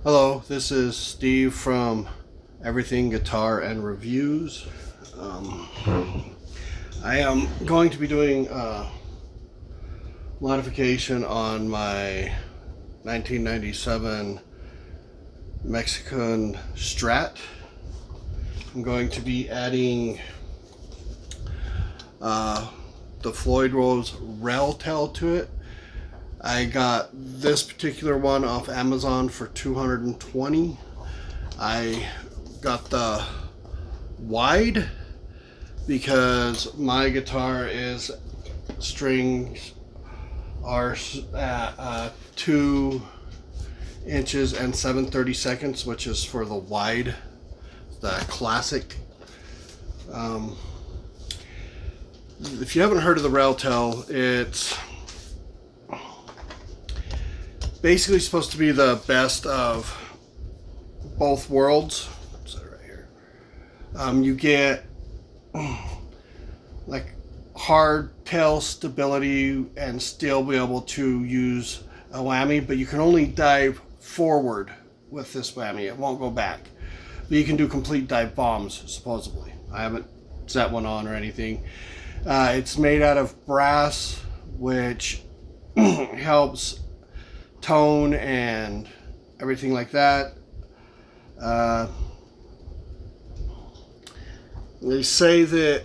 Hello, this is Steve from Everything Guitar and Reviews. I am going to be doing a modification on my 1997 Mexican Strat. I'm going to be adding the Flyod rail tail to it. I got this particular one off Amazon for $220. I got the wide because my guitar strings are at 2 inches and 7/32, which is for the wide, the classic. If you haven't heard of the rail tail, it's basically supposed to be the best of both worlds. What's that right here? You get like hard tail stability and still be able to use a whammy, but you can only dive forward with this whammy. It won't go back. But you can do complete dive bombs, supposedly. I haven't set one on or anything. It's made out of brass, which helps tone and everything like that. They say that,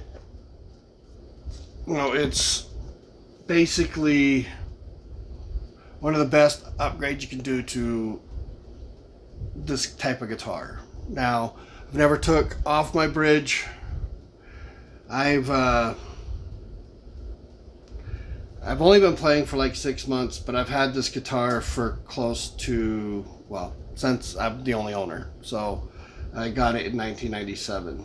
it's basically one of the best upgrades you can do to this type of guitar. Now, I've never took off my bridge. I've only been playing for like 6 months, but I've had this guitar for close to, well, since I'm the only owner. So I got it in 1997.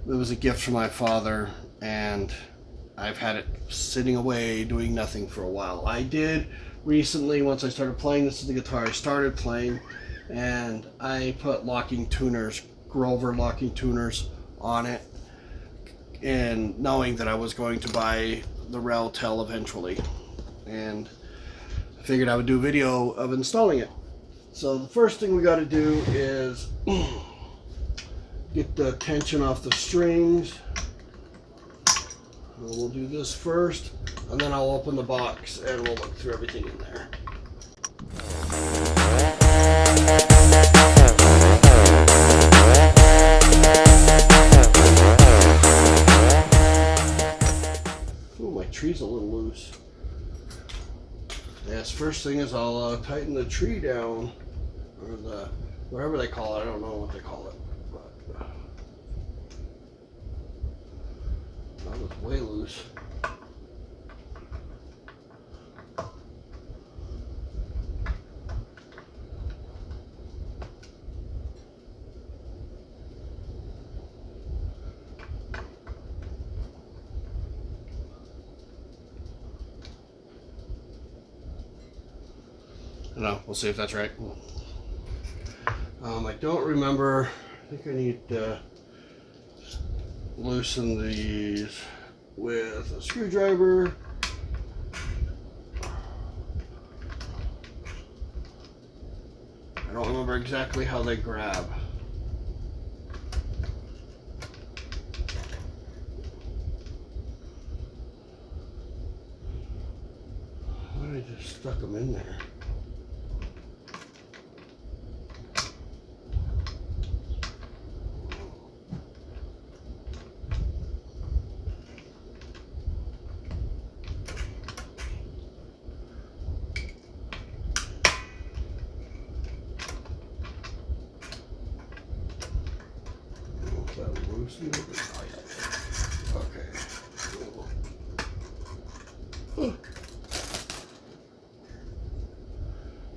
It was a gift from my father, and I've had it sitting away doing nothing for a while. I did recently, once I started playing, this is the guitar I started playing, and I put locking tuners, Grover locking tuners on it, and knowing that I was going to buy the rail tail eventually, and I figured I would do a video of installing it. So the first thing we got to do is get the tension off the strings. We'll do this first, and then I'll open the box and we'll look through everything in there. Tree's a little loose. Yes, first thing is I'll tighten the tree down, or the whatever they call it. I don't know what they call it, but that was way loose. No, we'll see if that's right. I don't remember. I think I need to loosen these with a screwdriver. I don't remember exactly how they grab. Why did I just stuck them in there? Okay.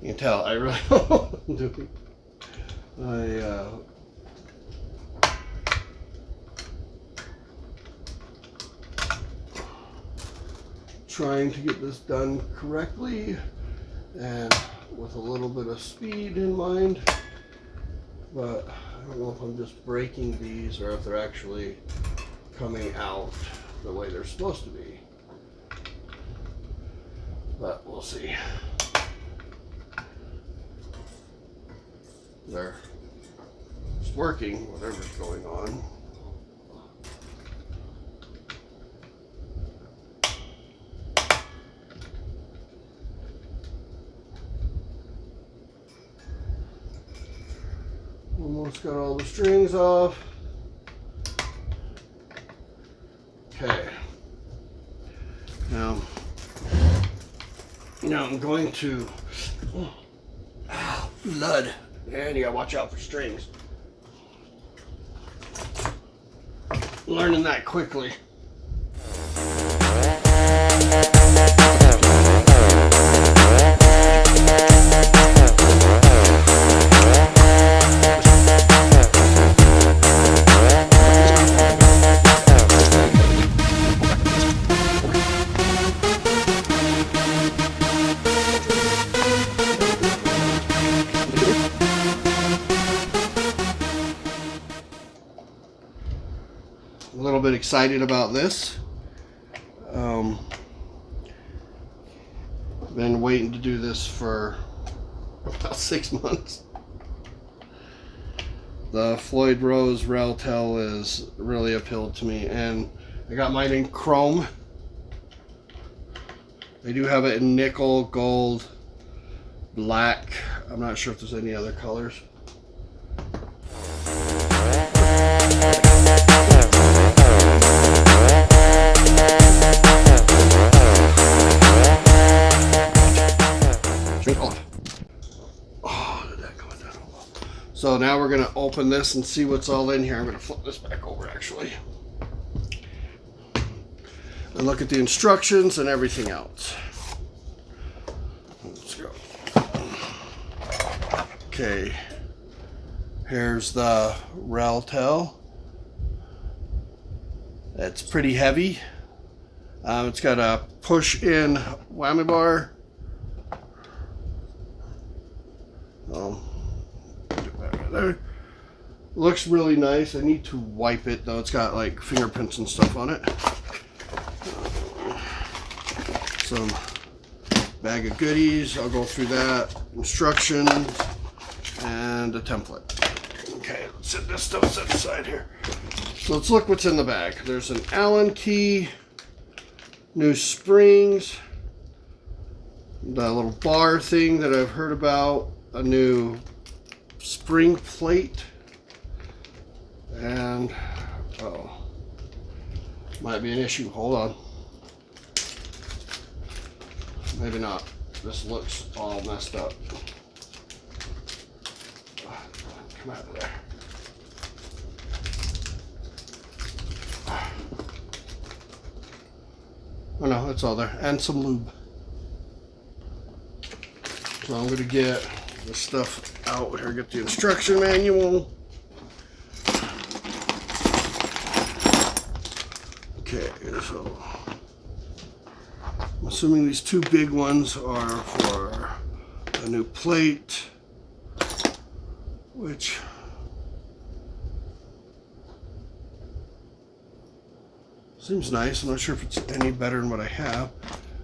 You can tell I really don't know what I'm doing. Trying to get this done correctly and with a little bit of speed in mind, but I don't know if I'm just breaking these or if they're actually coming out the way they're supposed to be. But we'll see. There. It's working, whatever's going on. Almost got all the strings off. Okay. Now I'm going to blood, and you gotta watch out for strings. Learning that quickly. A little bit excited about this. Been waiting to do this for about 6 months. The Flyod Rose rail tail is really appealed to me, and I got mine in chrome. They do have it in nickel, gold, black. I'm not sure if there's any other colors. So now we're going to open this and see what's all in here. I'm going to flip this back over actually. And look at the instructions and everything else. Let's go. Okay. Here's the rail tail. It's pretty heavy. It's got a push-in whammy bar. There. Looks really nice. I need to wipe it though. It's got like fingerprints and stuff on it. Some bag of goodies. I'll go through that. Instructions and a template. Okay, let's set this stuff set aside here. So let's look what's in the bag. There's an Allen key, new springs, the little bar thing that I've heard about, a new spring plate, and might be an issue. Hold on. Maybe not. This looks all messed up. Come out of there. Oh no, it's all there. And some lube. So I'm gonna get this stuff out here, get the instruction manual. Okay, so I'm assuming these two big ones are for a new plate, which seems nice. I'm not sure if it's any better than what I have.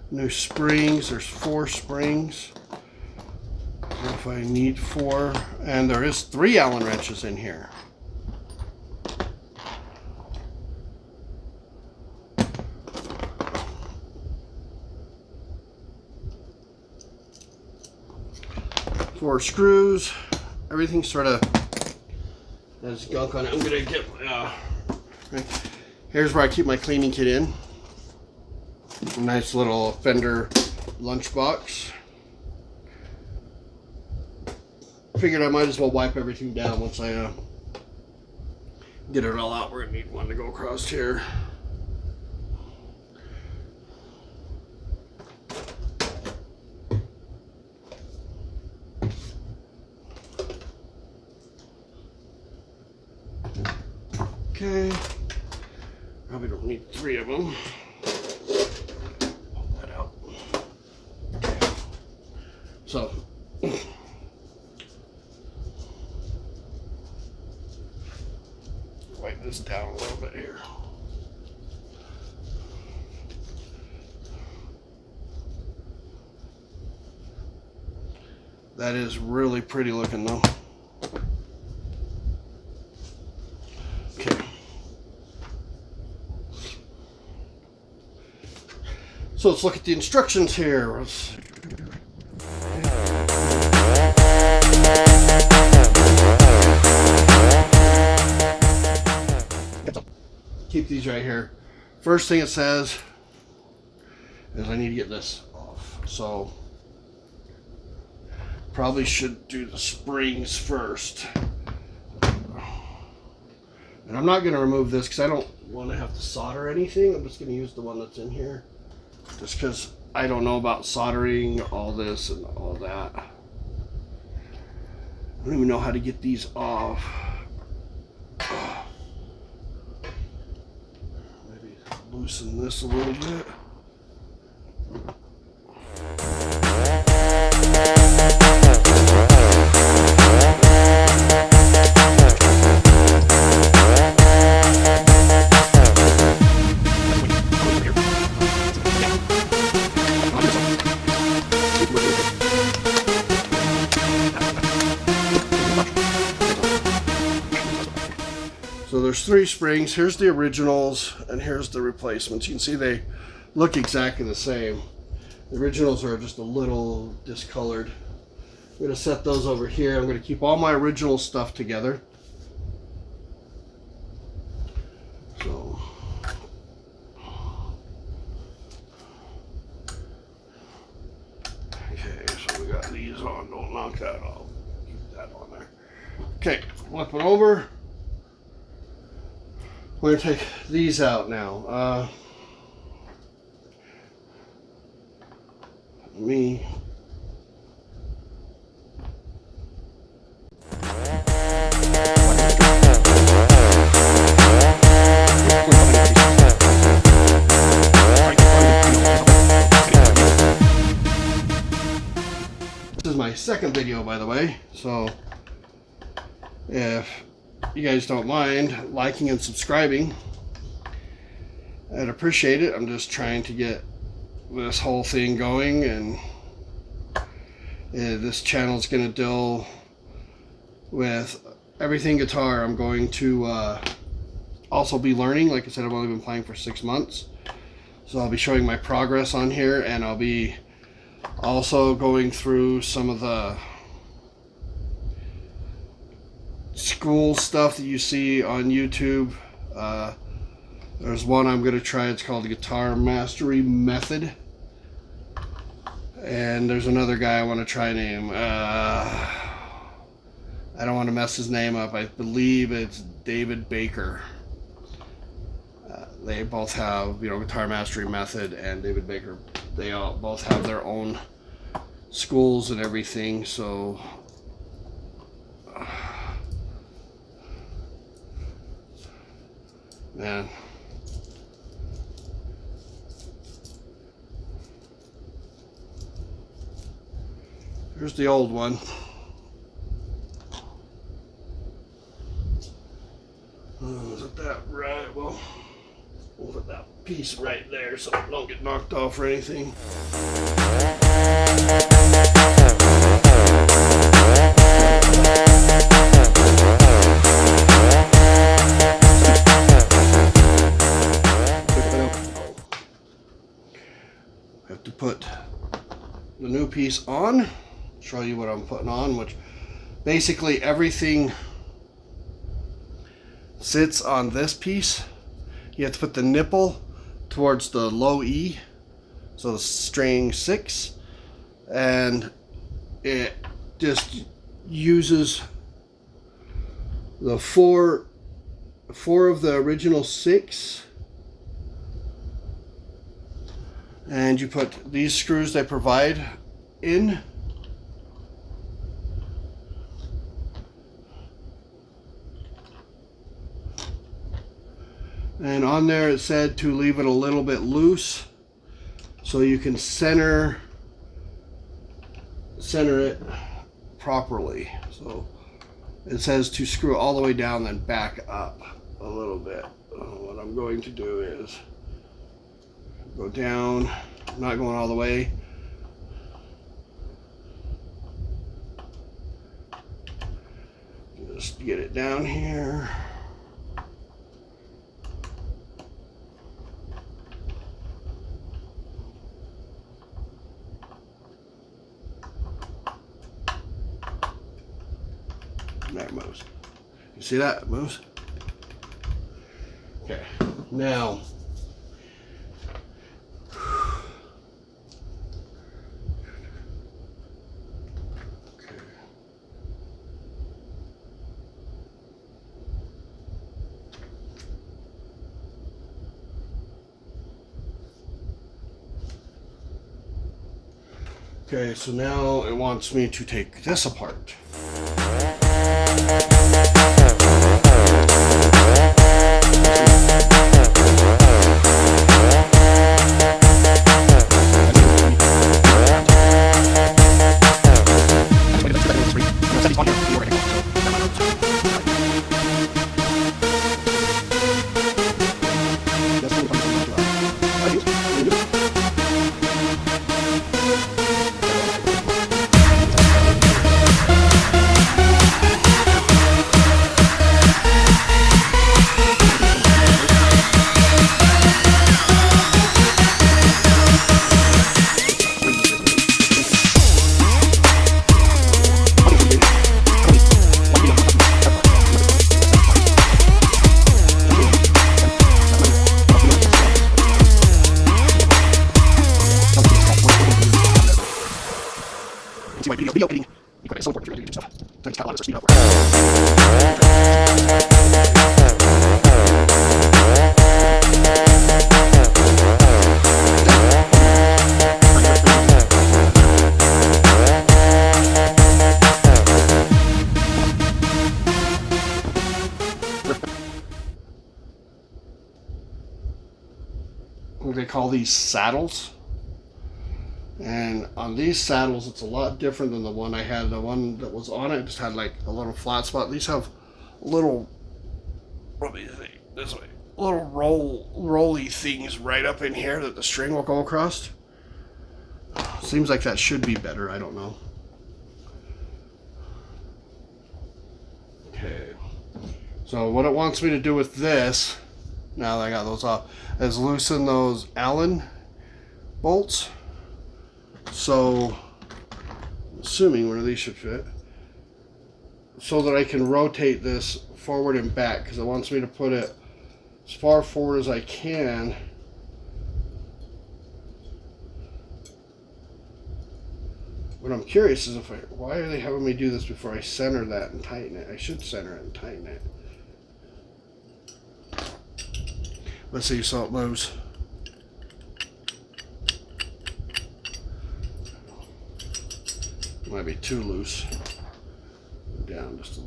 New springs, there's 4 springs. If I need 4, and there is 3 Allen wrenches in here. Four screws. Everything sort of has gunk on it. I'm gonna get here's where I keep my cleaning kit in. A nice little Fender lunchbox. Figured I might as well wipe everything down once I get it all out. We're gonna need one to go across here. Okay, probably don't need 3 of them. Pull that out. Okay. So wipe this down a little bit here. That is really pretty looking though. So let's look at the instructions here. Keep these right here. First thing it says is I need to get this off. So probably should do the springs first. And I'm not going to remove this because I don't want to have to solder anything. I'm just going to use the one that's in here. Just because I don't know about soldering all this and all that. I don't even know how to get these off. Maybe loosen this a little bit. So there's 3 springs. Here's the originals and here's the replacements. You can see they look exactly the same. The originals are just a little discolored. I'm going to set those over here. I'm going to keep all my original stuff together. So okay, so we got these on. Don't knock that off. Keep that on there. Okay, flip it over. We're going to take these out now. This is my second video, by the way, so if you guys don't mind liking and subscribing, I'd appreciate it. I'm just trying to get this whole thing going, and this channel is going to deal with everything guitar. I'm going to also be learning. Like I said, I've only been playing for 6 months, so I'll be showing my progress on here, and I'll be also going through some of the school stuff that you see on YouTube. There's one I'm going to try. It's called the Guitar Mastery Method. And there's another guy I want to try name. I don't want to mess his name up. I believe it's David Baker. They both have, Guitar Mastery Method and David Baker. They all both have their own schools and everything. So man. Here's the old one. Is it that right? Well, we'll put that piece right there so it don't get knocked off or anything. I have to put the new piece on. Show you what I'm putting on, which basically everything sits on this piece. You have to put the nipple towards the low E, so the string 6, and it just uses the four of the original 6, and you put these screws they provide in. And on there it said to leave it a little bit loose so you can center it properly. So it says to screw it all the way down, then back up a little bit. What I'm going to do is go down. I'm not going all the way. Just get it down here. There it moves. You see that? It moves. Okay. Now. Okay, so now it wants me to take this apart. Video editing. You got so important to do stuff. Thanks to a lot of speed up. What do they call these? Saddles. And on these saddles, it's a lot different than the one I had. The one that was on it just had like a little flat spot. These have little, what do you think? This way, little rolly things right up in here that the string will go across. Seems like that should be better. I don't know. Okay. So what it wants me to do with this, now that I got those off, is loosen those Allen bolts. So, assuming one of these should fit, so that I can rotate this forward and back, because it wants me to put it as far forward as I can. What I'm curious is why are they having me do this before I center that and tighten it? I should center it and tighten it. Let's see, so it moves. Might be too loose. Down just to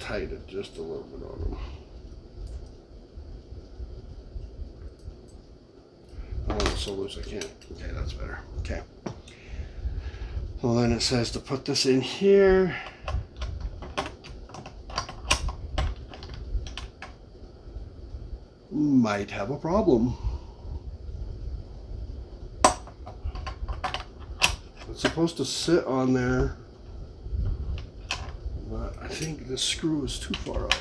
tighten it just a little bit on them. I want it so loose I can't. Okay, that's better. Okay. Well, then it says to put this in here. Might have a problem. It's supposed to sit on there, but I think the screw is too far up.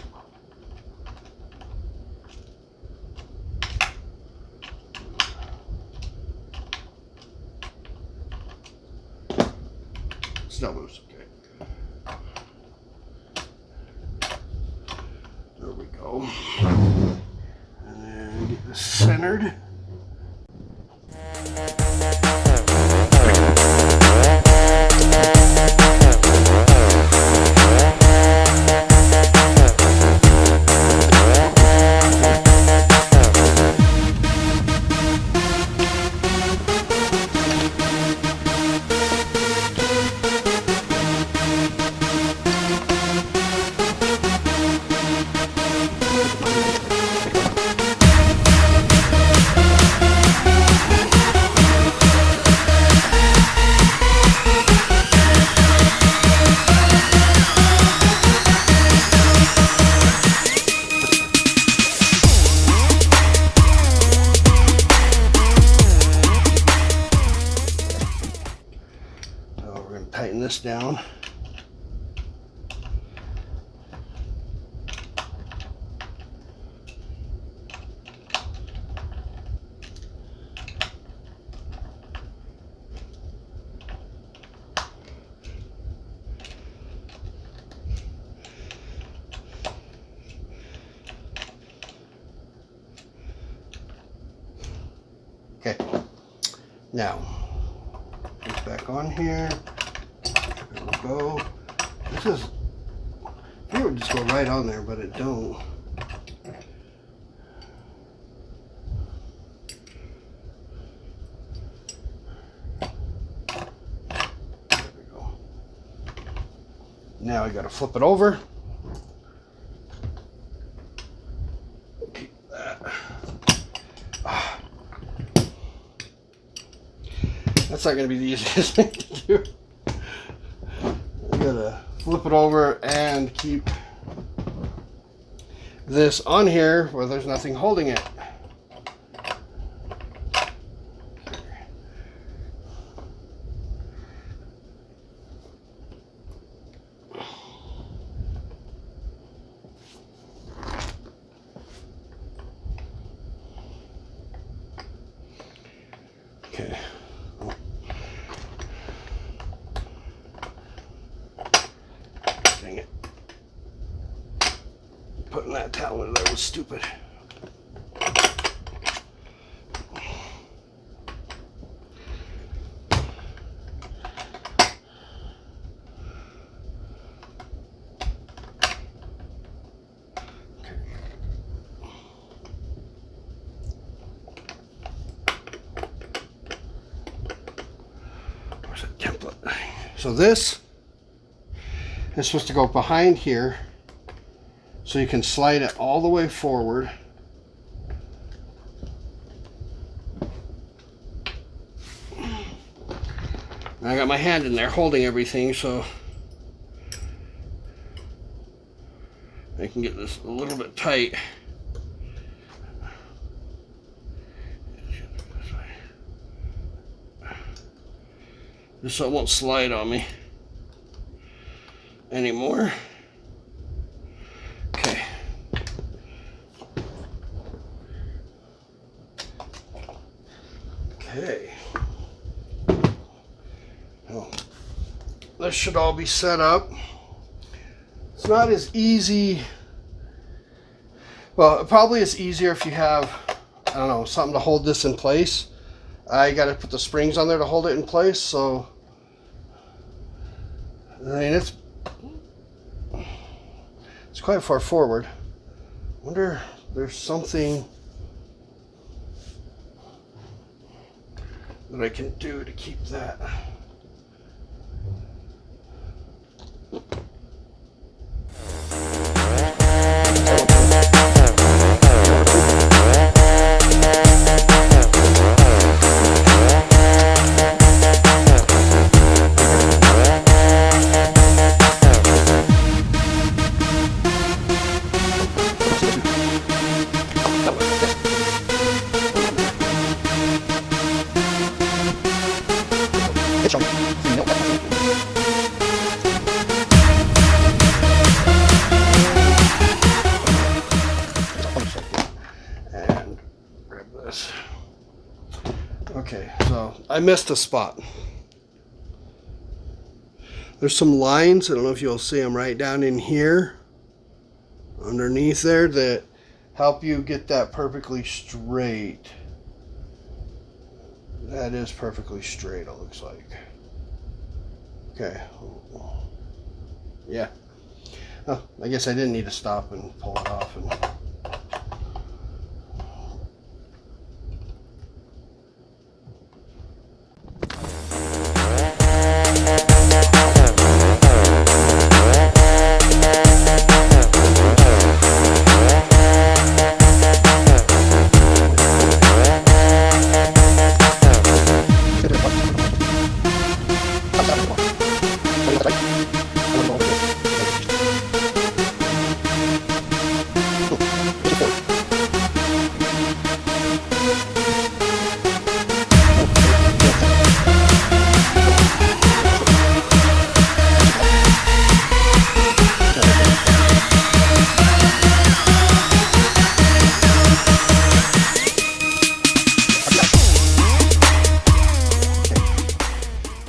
Still moves, okay. There we go. And then get this centered. Tighten this down. Okay, now get back on here. There we go. This is, it would just go right on there, but it don't. There we go. Now I got to flip it over. Keep that. That's not going to be the easiest thing to do. I gotta flip it over and keep this on here where there's nothing holding it. Okay. Dang it. Putting that towel in there was stupid. So this is supposed to go behind here so you can slide it all the way forward. And I got my hand in there holding everything so I can get this a little bit tight. Just so it won't slide on me anymore. Okay. Okay. Well, this should all be set up. It's not as easy. Well, it probably is easier if you have, I don't know, something to hold this in place. I got to put the springs on there to hold it in place, so I mean it's quite far forward. Wonder if there's something that I can do to keep that. And grab this. Okay, so I missed a spot. There's some lines, I don't know if you'll see them right down in here underneath there that help you get that perfectly straight. That is perfectly straight, it looks like. Okay. Yeah. Oh, I guess I didn't need to stop and pull it off.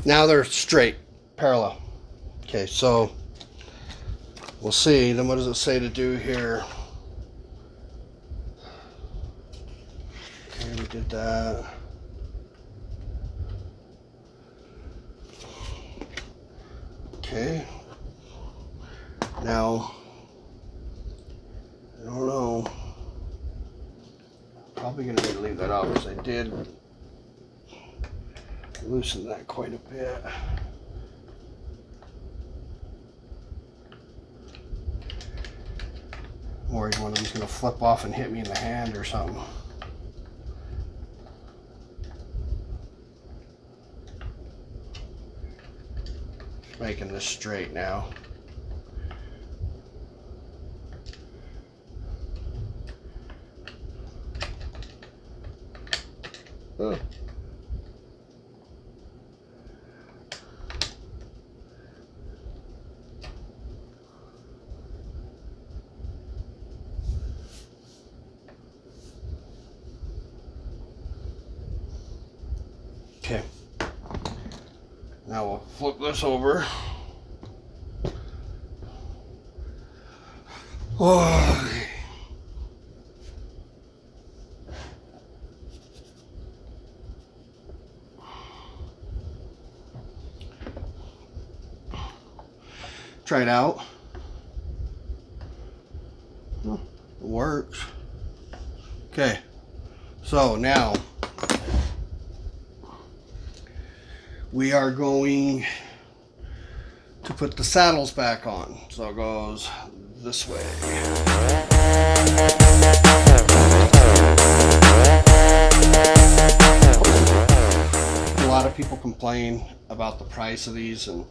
Now they're straight, parallel. Okay, so we'll see. Then what does it say to do here? Okay, we did that. Okay. Now, I don't know. Probably gonna need to leave that off because I did loosen that quite a bit. I'm worried one of them's gonna flip off and hit me in the hand or something. Just making this straight now. Oh. Okay, now we'll flip this over. Oh. Try it out. It works. Okay, so now we are going to put the saddles back on. So it goes this way. A lot of people complain about the price of these, and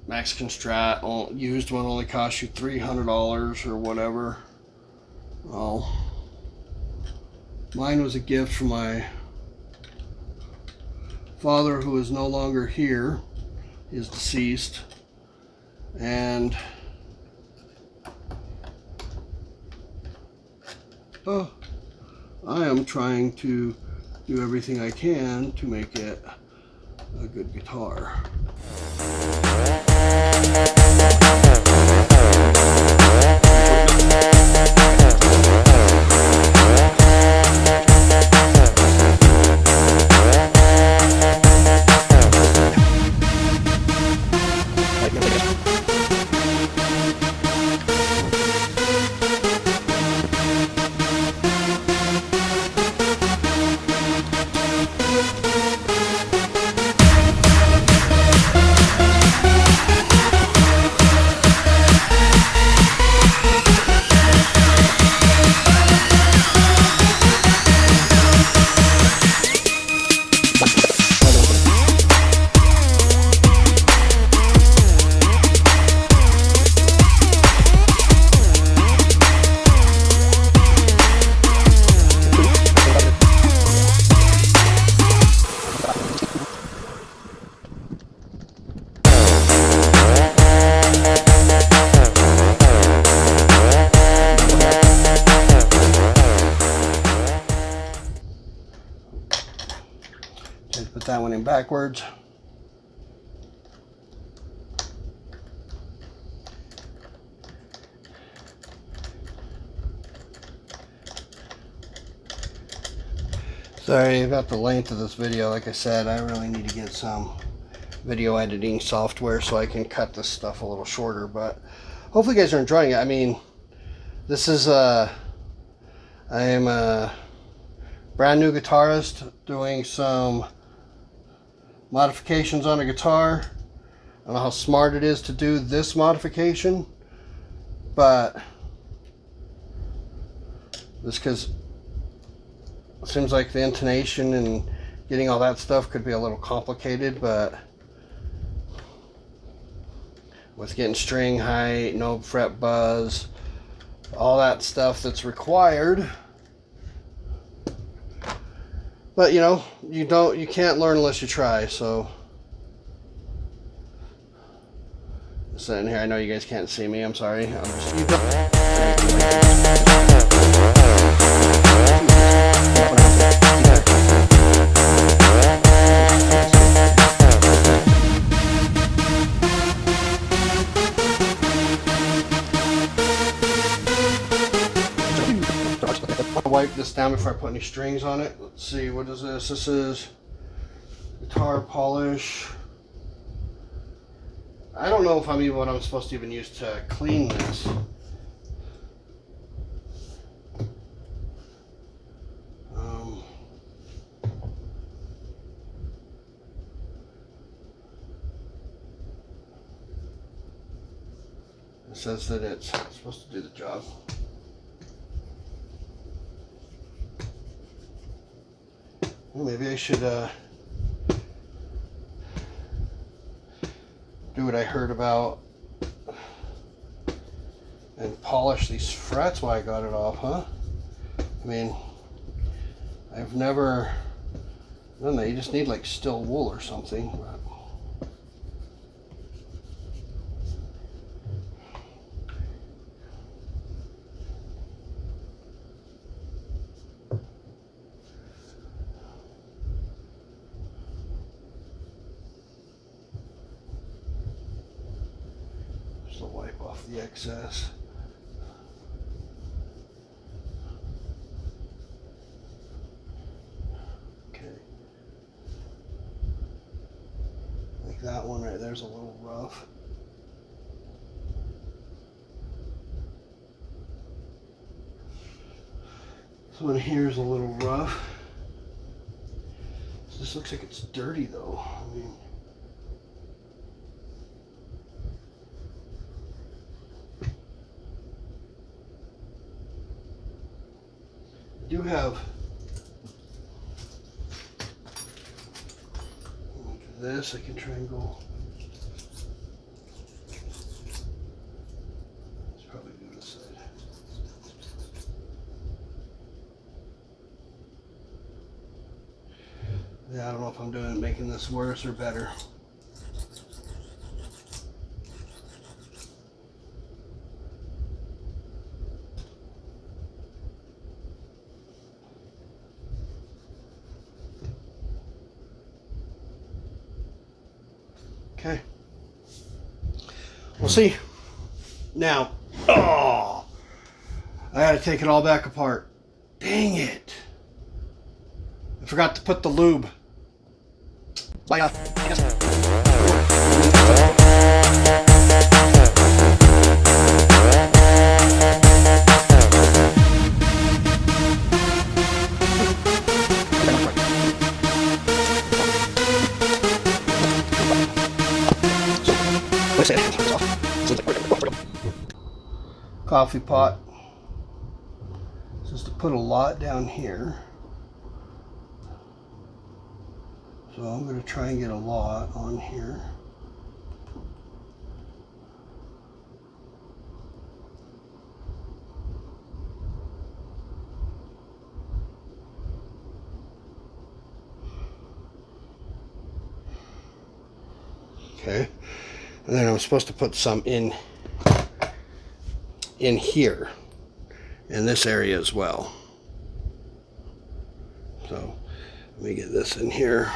Mexican Strat used one only costs you $300 or whatever. Well, mine was a gift from my father, who is no longer here. He is deceased, and I am trying to do everything I can to make it a good guitar. Put that one in backwards. Sorry about the length of this video. Like I said, I really need to get some video editing software so I can cut this stuff a little shorter, but hopefully you guys are enjoying it. I mean, this is I am a brand new guitarist doing some modifications on a guitar. I don't know how smart it is to do this modification, but just because it seems like the intonation and getting all that stuff could be a little complicated, but with getting string height, no fret buzz, all that stuff that's required. But you know, you can't learn unless you try. So sitting here, I know you guys can't see me, I'm sorry. I'm just wipe this down before I put any strings on it. Let's see, what is this? This is guitar polish. I don't know if I'm even what I'm supposed to even use to clean this. It says that it's supposed to do the job. Well, maybe I should do what I heard about and polish these frets while I got it off, huh? I mean, I've never done that. You just need like steel wool or something. But just to wipe off the excess. That one right there's a little rough. This one here's a little rough. This looks like it's dirty though. I mean, I do have this. I can try and go. It's probably the other side. Yeah, I don't know if I'm making this worse or better. Okay. We'll see. Now, oh, I gotta take it all back apart. Dang it. I forgot to put the lube. Bye. Coffee pot. Just to put a lot down here. So I'm going to try and get a lot on here. Okay. And then I'm supposed to put some in here, in this area as well. So let me get this in here.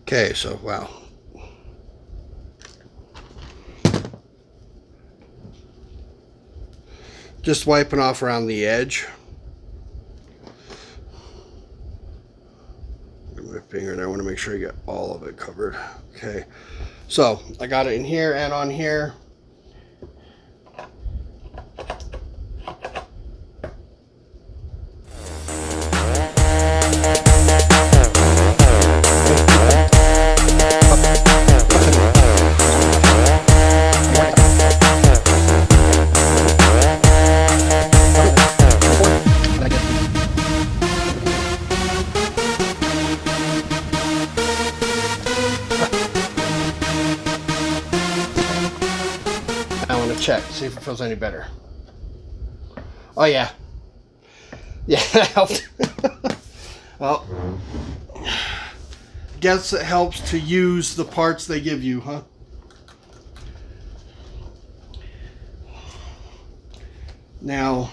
Okay, so wow. Just wiping off around the edge. Get my finger there. I want to make sure I get all of it covered. Okay, so I got it in here and on here. Check, see if it feels any better. Oh yeah. Yeah, that helped. Well, guess it helps to use the parts they give you, huh? Now,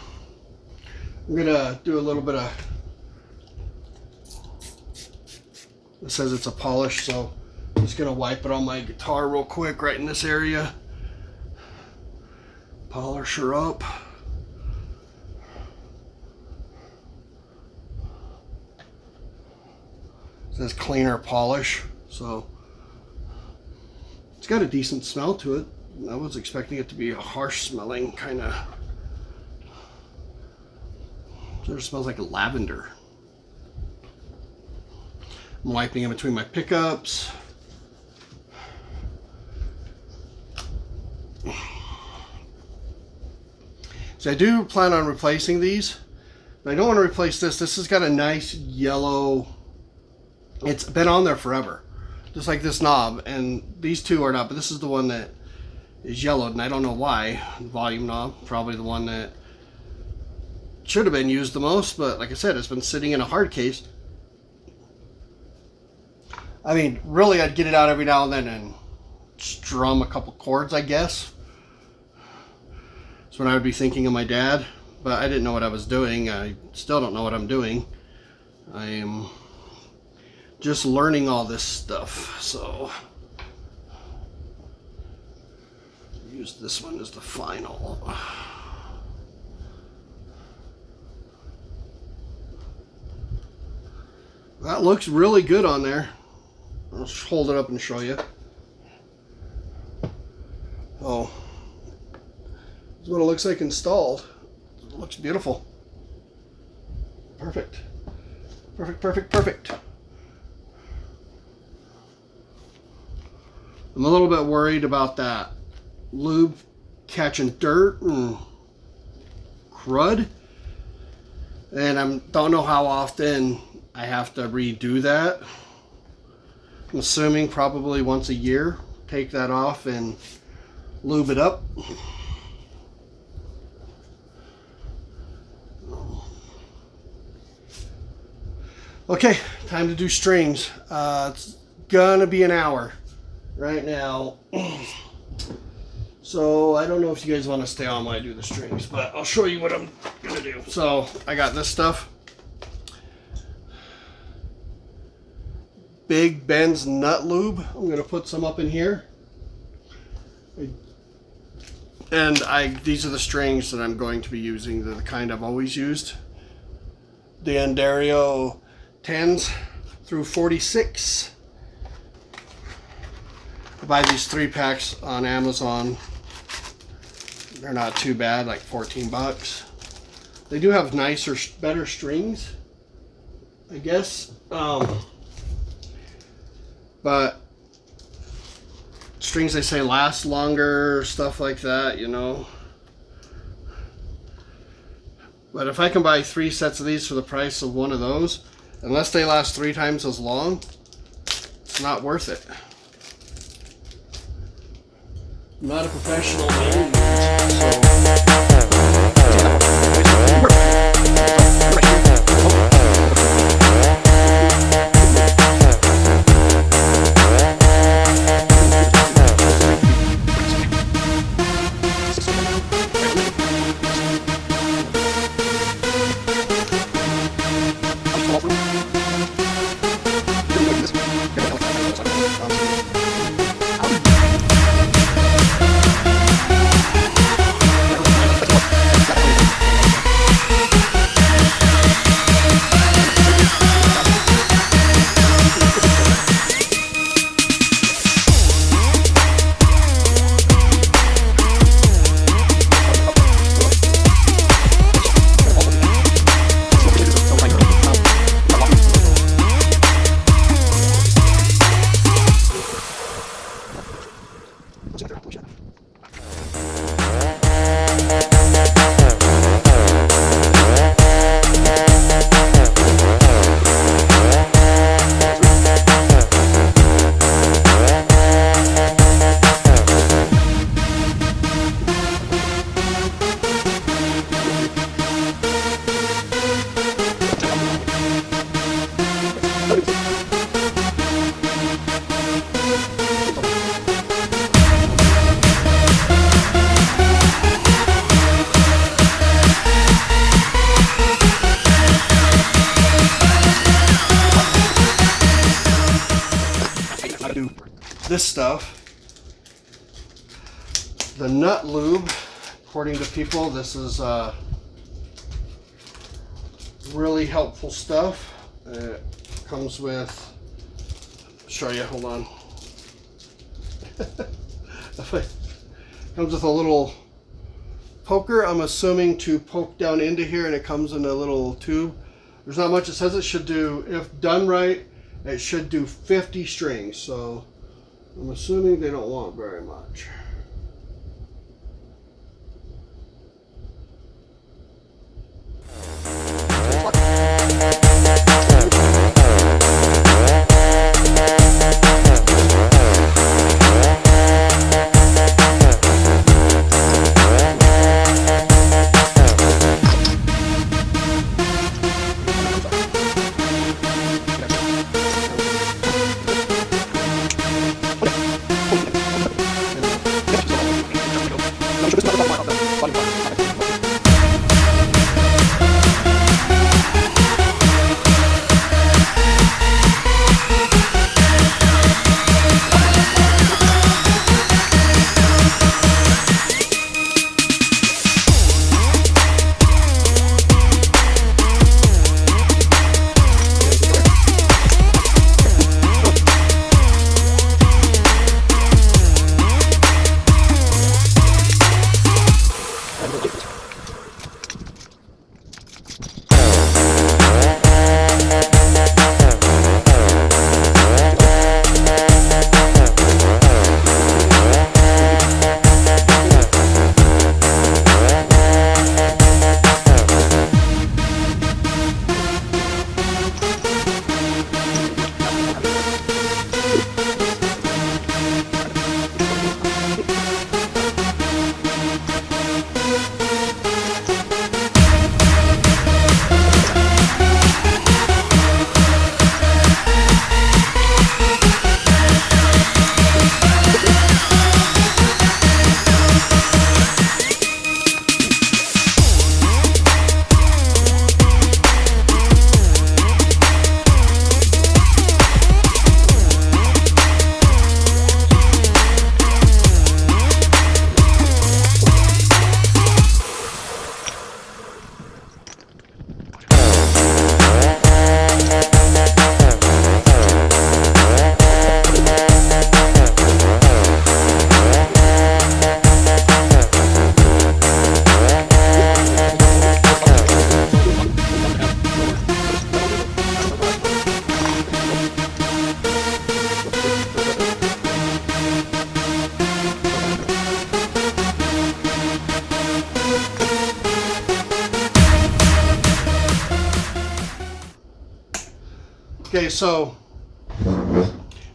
I'm gonna do a little bit of, it says it's a polish, so I'm just gonna wipe it on my guitar real quick right in this area. Polish her up. It says cleaner polish, so it's got a decent smell to it. I was expecting it to be a harsh smelling kind of. Sort of smells like lavender. I'm wiping in between my pickups. So I do plan on replacing these, but I don't want to replace this. This has got a nice yellow, it's been on there forever, just like this knob, and these two are not, but this is the one that is yellowed, and I don't know why. Volume knob, probably the one that should have been used the most, but like I said, it's been sitting in a hard case. I mean, really, I'd get it out every now and then and strum a couple chords, I guess. That's when I would be thinking of my dad, but I didn't know what I was doing. I still don't know what I'm doing. I am just learning all this stuff, so use this one as the final. That looks really good on there. I'll just hold it up and show you. Oh, this is what it looks like installed. It looks beautiful. Perfect. Perfect, perfect, perfect. I'm a little bit worried about that lube catching dirt and crud. And I don't know how often I have to redo that. I'm assuming probably once a year. Take that off and lube it up. Okay, time to do strings. It's gonna be an hour right now. So I don't know if you guys want to stay on while I do the strings, but I'll show you what I'm gonna do. So I got this stuff. Big Ben's nut lube. I'm gonna put some up in here. And these are the strings that I'm going to be using. They're the kind I've always used. The Endario 10s through 46. I buy these 3-packs on Amazon. They're not too bad, like 14 bucks. They do have nicer, better strings, I guess. But strings, they say, last longer, stuff like that, you know. But if I can buy 3 sets of these for the price of one of those, unless they last 3 times as long, it's not worth it. I'm not a professional man, do this stuff. The nut lube, according to people, this is really helpful stuff. It comes with, I'll show you, hold on. Comes with a little poker, I'm assuming, to poke down into here, and it comes in a little tube. There's not much. It says it should do, if done right, it should do 50 strings. So I'm assuming they don't want very much. Okay, so I'm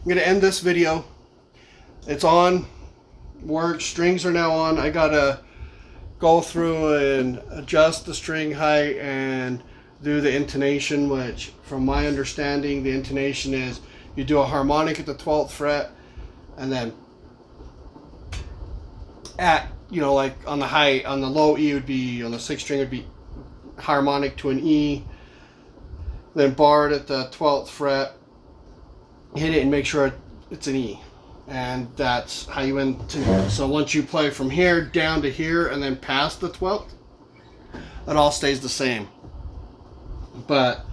gonna end this video. It's on, works, strings are now on. I gotta go through and adjust the string height and do the intonation, which from my understanding, the intonation is you do a harmonic at the 12th fret, and then at, you know, like on the high, on the low E would be, on the 6th string would be harmonic to an E, then barred at the 12th fret, hit it and make sure it's an E, and that's how you intone. So once you play from here down to here and then past the 12th, it all stays the same. But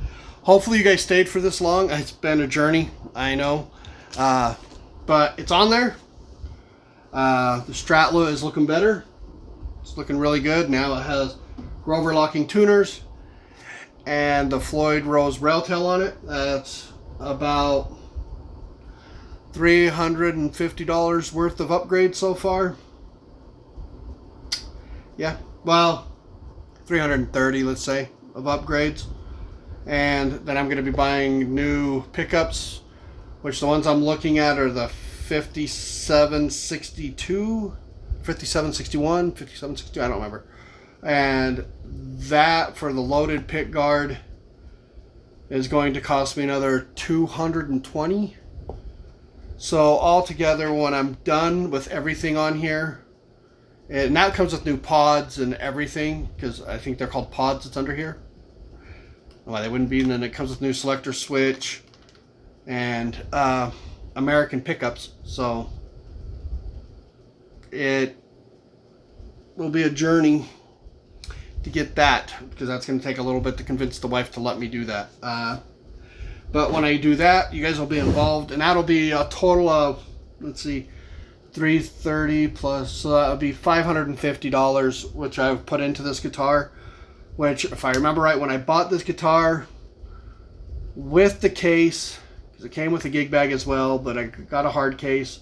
hopefully you guys stayed for this long. It's been a journey, I know, but it's on there. The Stratla is looking better. It's looking really good. Now it has Grover locking tuners and the Flyod Rose rail tail on it. That's about $350 worth of upgrades so far. Yeah, well, 330, let's say, of upgrades. And then I'm going to be buying new pickups, which the ones I'm looking at are the 5762, 5761, 5762, I don't remember. And that for the loaded pick guard is going to cost me another $220. So altogether, when I'm done with everything on here, and that comes with new pods and everything, because I think they're called pods that's under here. Why they wouldn't be, and then it comes with new selector switch, and American pickups, so it will be a journey to get that, because that's going to take a little bit to convince the wife to let me do that. But when I do that, you guys will be involved, and that'll be a total of, let's see, $330 plus, so that would be $550, which I've put into this guitar. Which, if I remember right, when I bought this guitar with the case, because it came with a gig bag as well, but I got a hard case,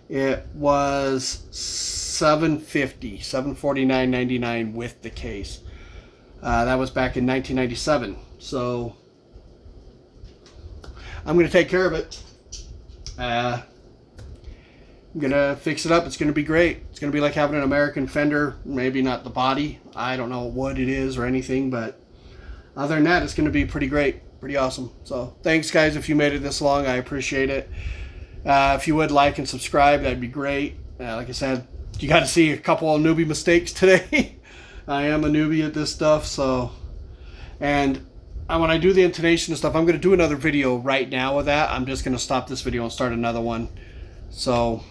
it was $750, $749.99 with the case. That was back in 1997. So I'm going to take care of it. I'm going to fix it up. It's going to be great. It's going to be like having an American Fender. Maybe not the body. I don't know what it is or anything, but other than that, it's going to be pretty great. Pretty awesome. So thanks, guys, if you made it this long. I appreciate it. If you would like and subscribe, that'd be great. Like I said, you got to see a couple of newbie mistakes today. I am a newbie at this stuff, so. And when I do the intonation and stuff, I'm going to do another video right now with that. I'm just going to stop this video and start another one. So,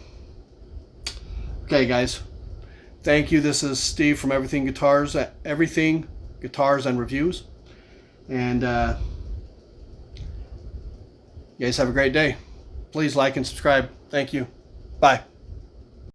okay, guys. Thank you. This is Steve from Everything Guitars and Reviews. And you guys have a great day. Please like and subscribe. Thank you. Bye.